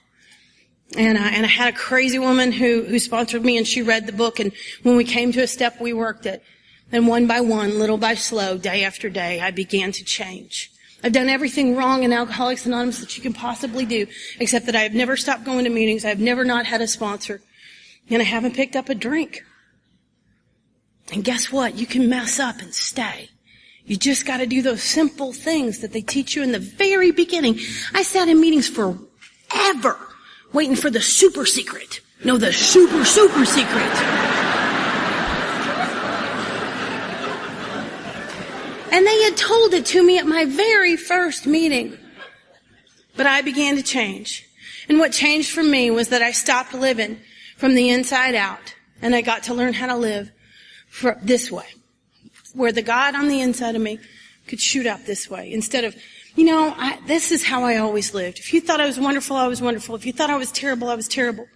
And I had a crazy woman who sponsored me, and she read the book, and when we came to a step, we worked it. And one by one, little by slow, day after day, I began to change. I've done everything wrong in Alcoholics Anonymous that you can possibly do, except that I have never stopped going to meetings. I've never not had a sponsor. And I haven't picked up a drink. And guess what? You can mess up and stay. You just got to do those simple things that they teach you in the very beginning. I sat in meetings forever waiting for the super secret. No, the super secret. And they had told it to me at my very first meeting. But I began to change. And what changed for me was that I stopped living from the inside out. And I got to learn how to live this way. Where the God on the inside of me could shoot out this way. Instead of, this is how I always lived. If you thought I was wonderful, I was wonderful. If you thought I was terrible, I was terrible.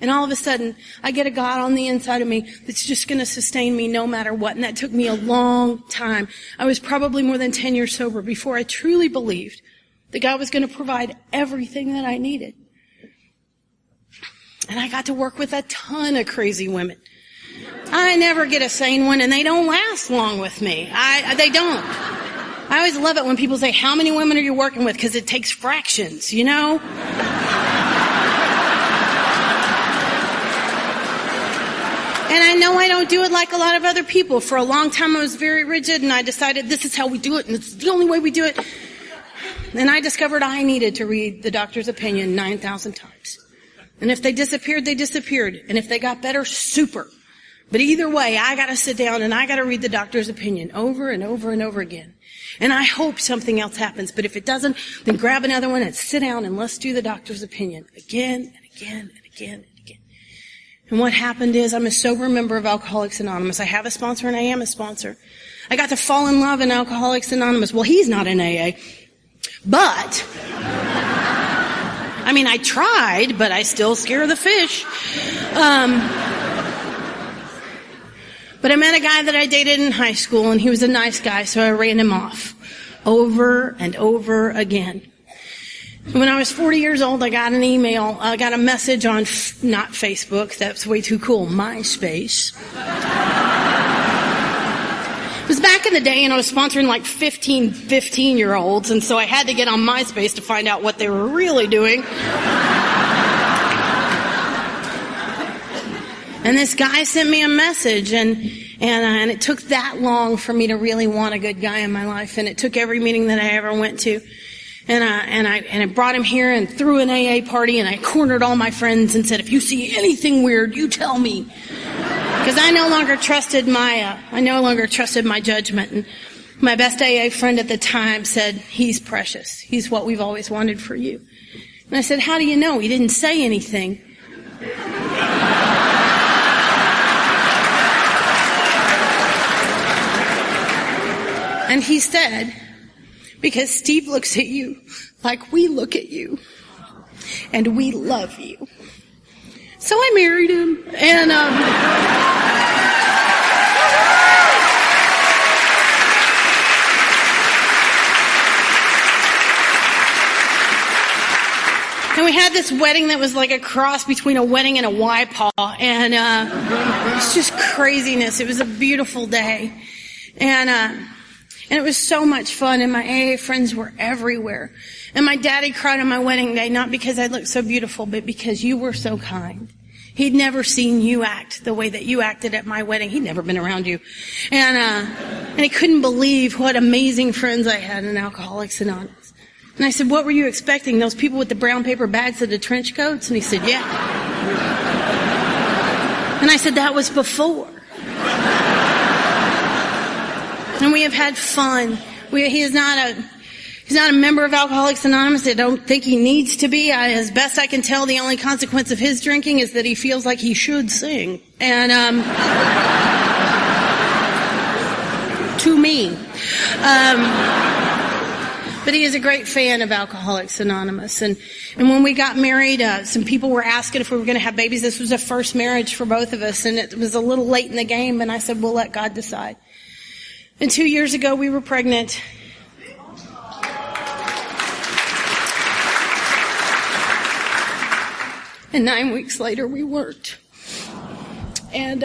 And all of a sudden, I get a God on the inside of me that's just going to sustain me no matter what. And that took me a long time. I was probably more than 10 years sober before I truly believed that God was going to provide everything that I needed. And I got to work with a ton of crazy women. I never get a sane one, and they don't last long with me. They don't. I always love it when people say, how many women are you working with? Because it takes fractions, And I know I don't do it like a lot of other people. For a long time I was very rigid, and I decided this is how we do it, and it's the only way we do it. And I discovered I needed to read the doctor's opinion 9,000 times. And if they disappeared, they disappeared. And if they got better, super. But either way, I got to sit down and I got to read the doctor's opinion over and over and over again. And I hope something else happens. But if it doesn't, then grab another one and sit down and let's do the doctor's opinion again and again and again and again. And what happened is I'm a sober member of Alcoholics Anonymous. I have a sponsor and I am a sponsor. I got to fall in love in Alcoholics Anonymous. Well, he's not in AA. But, I tried, but I still scare the fish. But I met a guy that I dated in high school, and he was a nice guy, so I ran him off over and over again. When I was 40 years old, I got an email, I got a message on, not Facebook, that's way too cool, MySpace. It was back in the day, and I was sponsoring like 15-year-olds, and so I had to get on MySpace to find out what they were really doing. And this guy sent me a message, and it took that long for me to really want a good guy in my life, and it took every meeting that I ever went to. And I brought him here and threw an AA party, and I cornered all my friends and said, if you see anything weird, you tell me. Because I no longer trusted my judgment. And my best AA friend at the time said, he's precious. He's what we've always wanted for you. And I said, how do you know? He didn't say anything. And he said, because Steve looks at you like we look at you, and we love you. So I married him, and we had this wedding that was like a cross between a wedding and a YPAW, and it's just craziness. It was a beautiful day, and it was so much fun, and my AA friends were everywhere. And my daddy cried on my wedding day, not because I looked so beautiful, but because you were so kind. He'd never seen you act the way that you acted at my wedding. He'd never been around you. And he couldn't believe what amazing friends I had in Alcoholics Anonymous. And I said, what were you expecting? Those people with the brown paper bags and the trench coats? And he said, yeah. And I said, that was before. And we have had fun. He's not a member of Alcoholics Anonymous. I don't think he needs to be. As best I can tell, the only consequence of his drinking is that he feels like he should sing. And, to me. But he is a great fan of Alcoholics Anonymous. And when we got married, some people were asking if we were going to have babies. This was a first marriage for both of us, and it was a little late in the game, and I said, we'll let God decide. And 2 years ago, we were pregnant. And 9 weeks later, we weren't. And,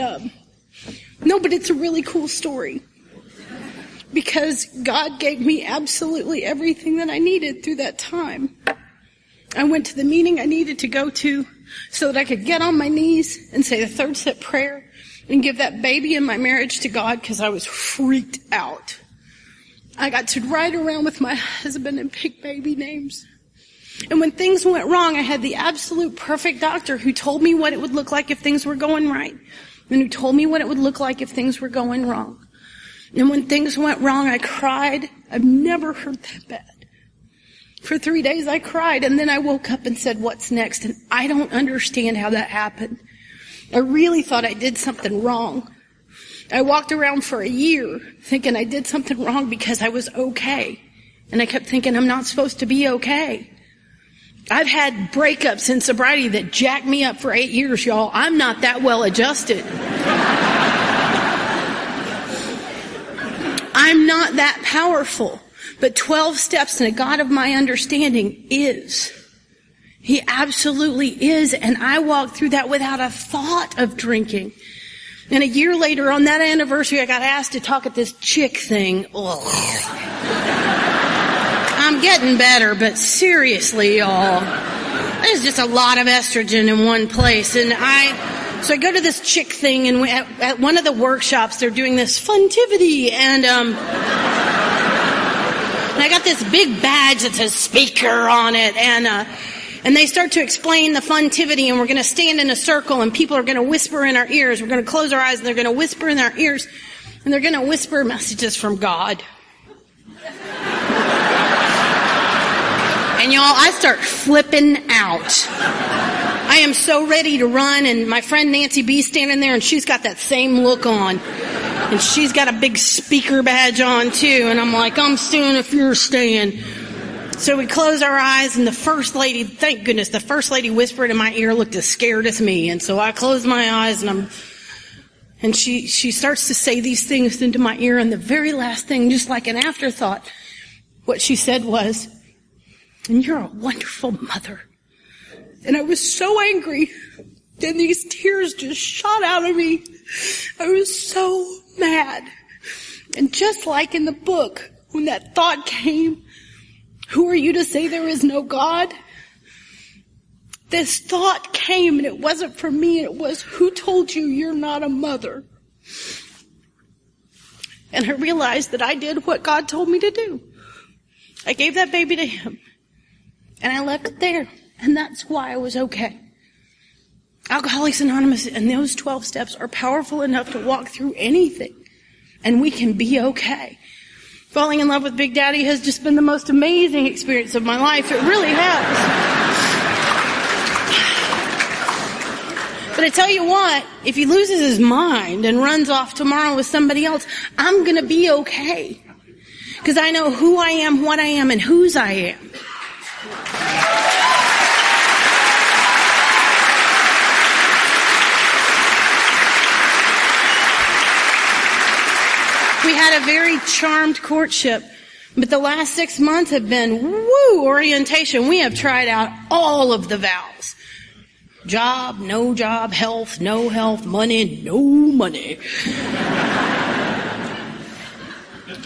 no, but it's a really cool story. Because God gave me absolutely everything that I needed through that time. I went to the meeting I needed to go to so that I could get on my knees and say the third step prayer and give that baby in my marriage to God because I was freaked out. I got to ride around with my husband and pick baby names. And when things went wrong, I had the absolute perfect doctor who told me what it would look like if things were going right, and who told me what it would look like if things were going wrong. And when things went wrong, I cried. I've never heard that bad. For 3 days I cried, and then I woke up and said, what's next? And I don't understand how that happened. I really thought I did something wrong. I walked around for a year thinking I did something wrong because I was okay. And I kept thinking I'm not supposed to be okay. I've had breakups in sobriety that jacked me up for 8 years, y'all. I'm not that well adjusted. I'm not that powerful. But 12 steps and a God of my understanding is. He absolutely is. And I walked through that without a thought of drinking. And a year later, on that anniversary, I got asked to talk at this chick thing. Ugh. I'm getting better, but seriously, y'all, there's just a lot of estrogen in one place. And so I go to this chick thing, and at one of the workshops, they're doing this funtivity, and I got this big badge that says speaker on it, and And they start to explain the funtivity, and we're going to stand in a circle, and people are going to whisper in our ears. We're going to close our eyes, and they're going to whisper in our ears, and they're going to whisper messages from God. And y'all, I start flipping out. I am so ready to run, and my friend Nancy B's standing there, and she's got that same look on. And she's got a big speaker badge on, too. And I'm like, I'm staying if you're staying. So we close our eyes, and the first lady, thank goodness, the first lady whispered in my ear, looked as scared as me. And so I closed my eyes, and she starts to say these things into my ear. And the very last thing, just like an afterthought, what she said was, and you're a wonderful mother. And I was so angry. And these tears just shot out of me. I was so mad. And just like in the book, when that thought came, who are you to say there is no God? This thought came, and it wasn't for me. It was, who told you you're not a mother? And I realized that I did what God told me to do. I gave that baby to him. And I left it there. And that's why I was okay. Alcoholics Anonymous and those 12 steps are powerful enough to walk through anything. And we can be okay. Falling in love with Big Daddy has just been the most amazing experience of my life. It really has. But I tell you what, if he loses his mind and runs off tomorrow with somebody else, I'm going to be okay. Because I know who I am, what I am, and whose I am. We had a very charmed courtship, but the last 6 months have been, orientation. We have tried out all of the vows. Job, no job, health, no health, money, no money.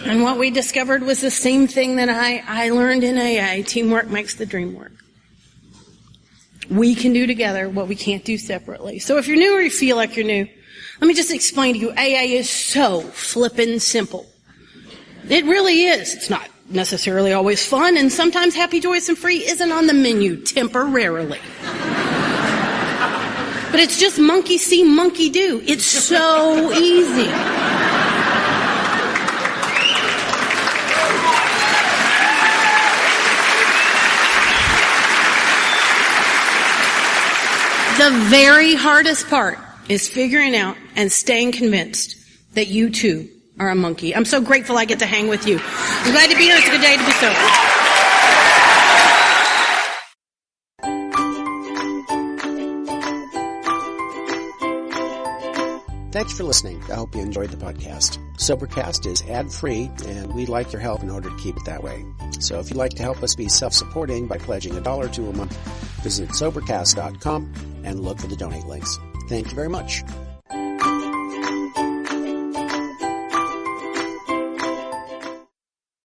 And what we discovered was the same thing that I learned in AA. Teamwork makes the dream work. We can do together what we can't do separately. So if you're new or you feel like you're new, let me just explain to you, AA is so flippin' simple. It really is. It's not necessarily always fun, and sometimes happy, joyous, and free isn't on the menu, temporarily. But it's just monkey see, monkey do. It's so easy. The very hardest part is figuring out and staying convinced that you too are a monkey. I'm so grateful I get to hang with you. I'm glad to be here. It's a good day to be sober. Thanks for listening. I hope you enjoyed the podcast. Sobercast is ad-free, and we'd like your help in order to keep it that way. So if you'd like to help us be self-supporting by pledging $1 or $2 a month, visit Sobercast.com and look for the donate links. Thank you very much.